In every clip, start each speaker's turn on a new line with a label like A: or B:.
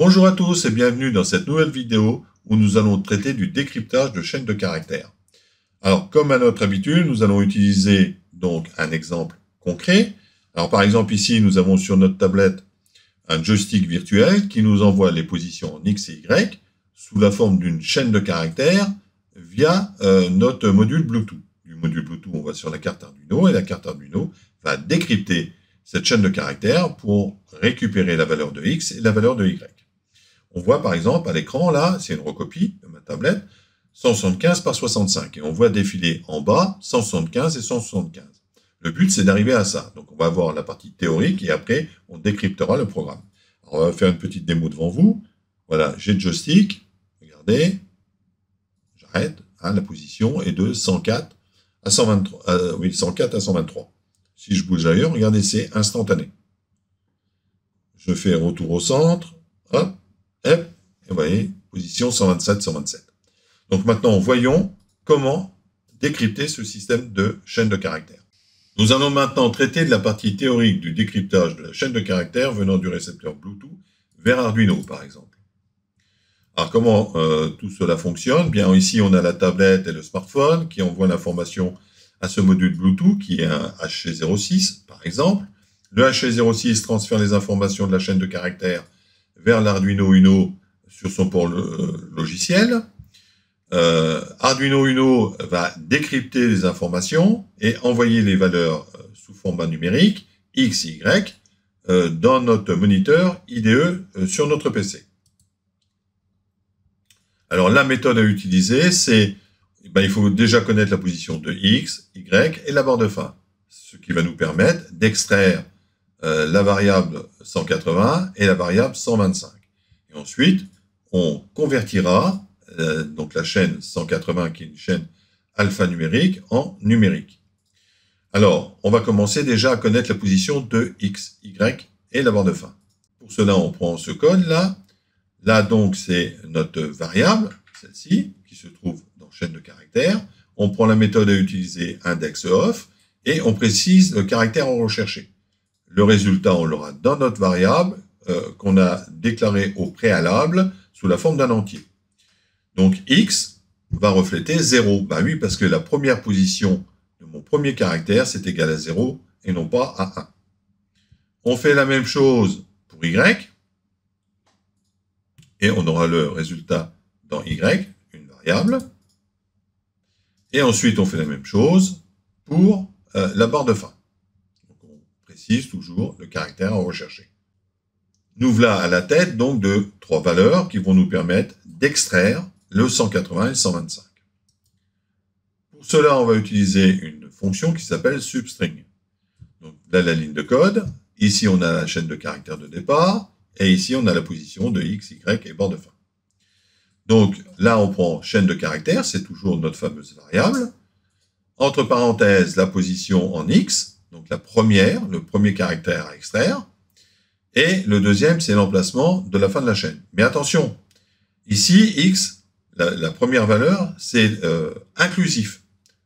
A: Bonjour à tous et bienvenue dans cette nouvelle vidéo où nous allons traiter du décryptage de chaînes de caractères. Alors, comme à notre habitude, nous allons utiliser donc un exemple concret. Alors, par exemple, ici, nous avons sur notre tablette un joystick virtuel qui nous envoie les positions en X et Y sous la forme d'une chaîne de caractères via notre module Bluetooth. Du module Bluetooth, on va sur la carte Arduino et la carte Arduino va décrypter cette chaîne de caractères pour récupérer la valeur de X et la valeur de Y. On voit par exemple à l'écran, là, c'est une recopie de ma tablette, 175 par 65. Et on voit défiler en bas 175 et 175. Le but, c'est d'arriver à ça. Donc on va voir la partie théorique et après, on décryptera le programme. Alors, on va faire une petite démo devant vous. Voilà, j'ai le joystick. Regardez. J'arrête. Hein, la position est de 104 à 123. 104 à 123. Si je bouge ailleurs, regardez, c'est instantané. Je fais retour au centre. Hop. Et vous voyez, position 127, 127. Donc maintenant, voyons comment décrypter ce système de chaîne de caractères. Nous allons maintenant traiter de la partie théorique du décryptage de la chaîne de caractères venant du récepteur Bluetooth vers Arduino, par exemple. Alors comment tout cela fonctionne? Bien ici, on a la tablette et le smartphone qui envoient l'information à ce module Bluetooth qui est un HC06, par exemple. Le HC06 transfère les informations de la chaîne de caractères vers l'Arduino Uno sur son port logiciel. Arduino Uno va décrypter les informations et envoyer les valeurs sous format numérique, X, Y, dans notre moniteur IDE sur notre PC. Alors la méthode à utiliser, c'est, il faut déjà connaître la position de X, Y et la barre de fin, ce qui va nous permettre d'extraire la variable 180 et la variable 125. Et ensuite, on convertira donc la chaîne 180, qui est une chaîne alphanumérique, en numérique. Alors, on va commencer déjà à connaître la position de X, Y et la barre de fin. Pour cela, on prend ce code-là. Là, donc, c'est notre variable, celle-ci, qui se trouve dans chaîne de caractères. On prend la méthode à utiliser indexOf et on précise le caractère à rechercher. Le résultat, on l'aura dans notre variable qu'on a déclaré au préalable sous la forme d'un entier. Donc, X va refléter 0. Bah oui, parce que la première position de mon premier caractère, c'est égal à 0 et non pas à 1. On fait la même chose pour Y. Et on aura le résultat dans Y, une variable. Et ensuite, on fait la même chose pour la barre de fin. Donc, on précise toujours le caractère à rechercher. Nous voilà à la tête donc de 3 valeurs qui vont nous permettre d'extraire le 180 et le 125. Pour cela, on va utiliser une fonction qui s'appelle substring. Donc là, la ligne de code. Ici, on a la chaîne de caractères de départ. Et ici, on a la position de X, Y et barre de fin. Donc là, on prend chaîne de caractères, c'est toujours notre fameuse variable. Entre parenthèses, la position en X, donc le premier caractère à extraire. Et le deuxième, c'est l'emplacement de la fin de la chaîne. Mais attention, ici, X, la première valeur, c'est inclusif.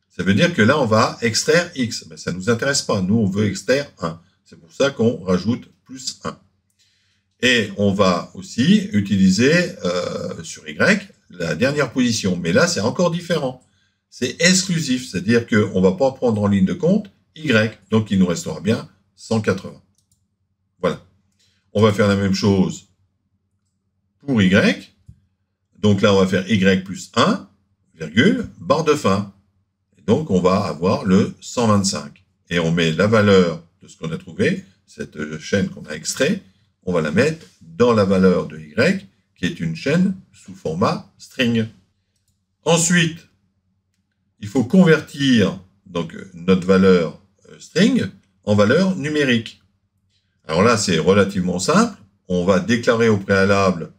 A: Ça veut dire que là, on va extraire X. Mais ça ne nous intéresse pas. Nous, on veut extraire 1. C'est pour ça qu'on rajoute plus 1. Et on va aussi utiliser sur Y la dernière position. Mais là, c'est encore différent. C'est exclusif. C'est-à-dire qu'on ne va pas prendre en ligne de compte Y. Donc, il nous restera bien 180. Voilà. On va faire la même chose pour Y. Donc là, on va faire Y plus 1, virgule, barre de fin. Et donc, on va avoir le 125. Et on met la valeur de ce qu'on a trouvé, cette chaîne qu'on a extrait, on va la mettre dans la valeur de Y, qui est une chaîne sous format string. Ensuite, il faut convertir donc, notre valeur string en valeur numérique. Alors là, c'est relativement simple. On va déclarer au préalable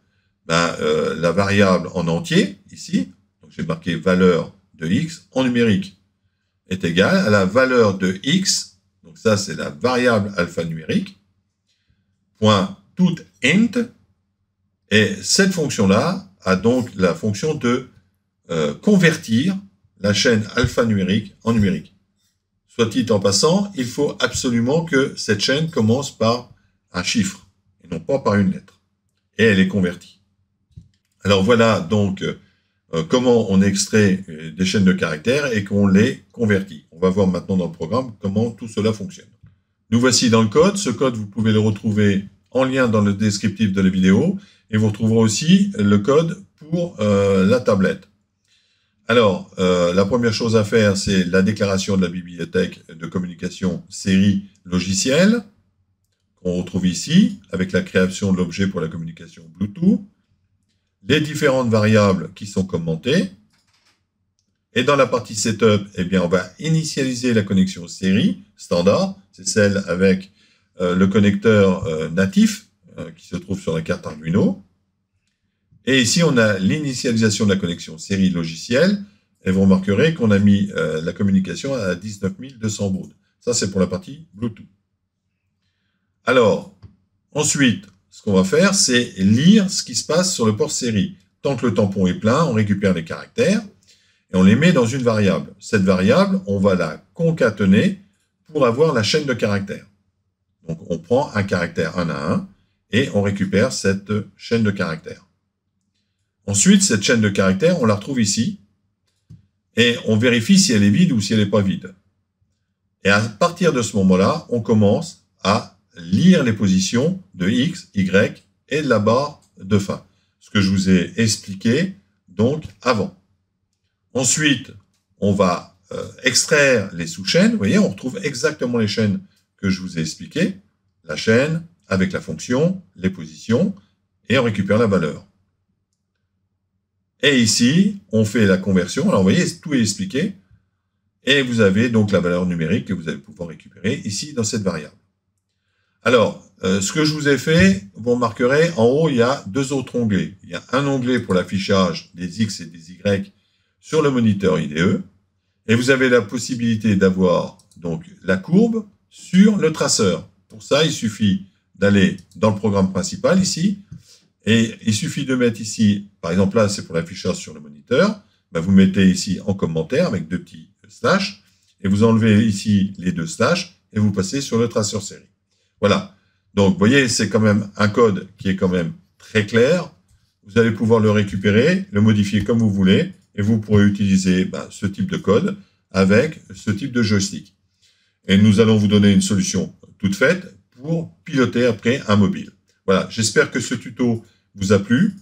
A: la variable en entier, ici. Donc j'ai marqué valeur de X en numérique est égale à la valeur de X. Donc ça, c'est la variable alphanumérique. Point tout int. Et cette fonction-là a donc la fonction de convertir la chaîne alphanumérique en numérique. Soit dit en passant, il faut absolument que cette chaîne commence par un chiffre et non pas par une lettre. et elle est convertie. Alors voilà donc comment on extrait des chaînes de caractères et qu'on les convertit. On va voir maintenant dans le programme comment tout cela fonctionne. Nous voici dans le code. Ce code, vous pouvez le retrouver en lien dans le descriptif de la vidéo et vous retrouverez aussi le code pour la tablette. Alors, la première chose à faire, c'est la déclaration de la bibliothèque de communication série logicielle qu'on retrouve ici avec la création de l'objet pour la communication Bluetooth, les différentes variables qui sont commentées. Et dans la partie setup, eh bien, on va initialiser la connexion série standard. C'est celle avec le connecteur natif qui se trouve sur la carte Arduino. Et ici, on a l'initialisation de la connexion série logicielle. Et vous remarquerez qu'on a mis la communication à 19 200 bauds. Ça, c'est pour la partie Bluetooth. Alors, ensuite, ce qu'on va faire, c'est lire ce qui se passe sur le port série. Tant que le tampon est plein, on récupère les caractères et on les met dans une variable. Cette variable, on va la concaténer pour avoir la chaîne de caractères. Donc, on prend un caractère 1 à 1 et on récupère cette chaîne de caractères. Ensuite, cette chaîne de caractères, on la retrouve ici et on vérifie si elle est vide ou si elle n'est pas vide. Et à partir de ce moment-là, on commence à lire les positions de X, Y et de la barre de fin. Ce que je vous ai expliqué donc avant. Ensuite, on va extraire les sous-chaînes. Vous voyez, on retrouve exactement les chaînes que je vous ai expliquées. La chaîne avec la fonction, les positions, et on récupère la valeur. Et ici, on fait la conversion. Alors, vous voyez, tout est expliqué. Et vous avez donc la valeur numérique que vous allez pouvoir récupérer ici dans cette variable. Alors, ce que je vous ai fait, vous remarquerez, en haut, il y a deux autres onglets. Il y a un onglet pour l'affichage des X et des Y sur le moniteur IDE. Et vous avez la possibilité d'avoir donc la courbe sur le traceur. Pour ça, il suffit d'aller dans le programme principal ici. Et il suffit de mettre ici, par exemple là, c'est pour l'affichage sur le moniteur. Ben, vous mettez ici en commentaire avec deux petits slash. Et vous enlevez ici les deux slash et vous passez sur le traceur série. Voilà. Donc, vous voyez, c'est quand même un code qui est quand même très clair. Vous allez pouvoir le récupérer, le modifier comme vous voulez, et vous pourrez utiliser ce type de code avec ce type de joystick. Et nous allons vous donner une solution toute faite pour piloter après un mobile. Voilà. J'espère que ce tuto vous a plu.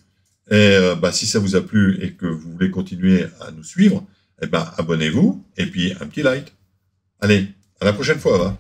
A: Et si ça vous a plu et que vous voulez continuer à nous suivre, abonnez-vous et puis un petit like. Allez, à la prochaine fois.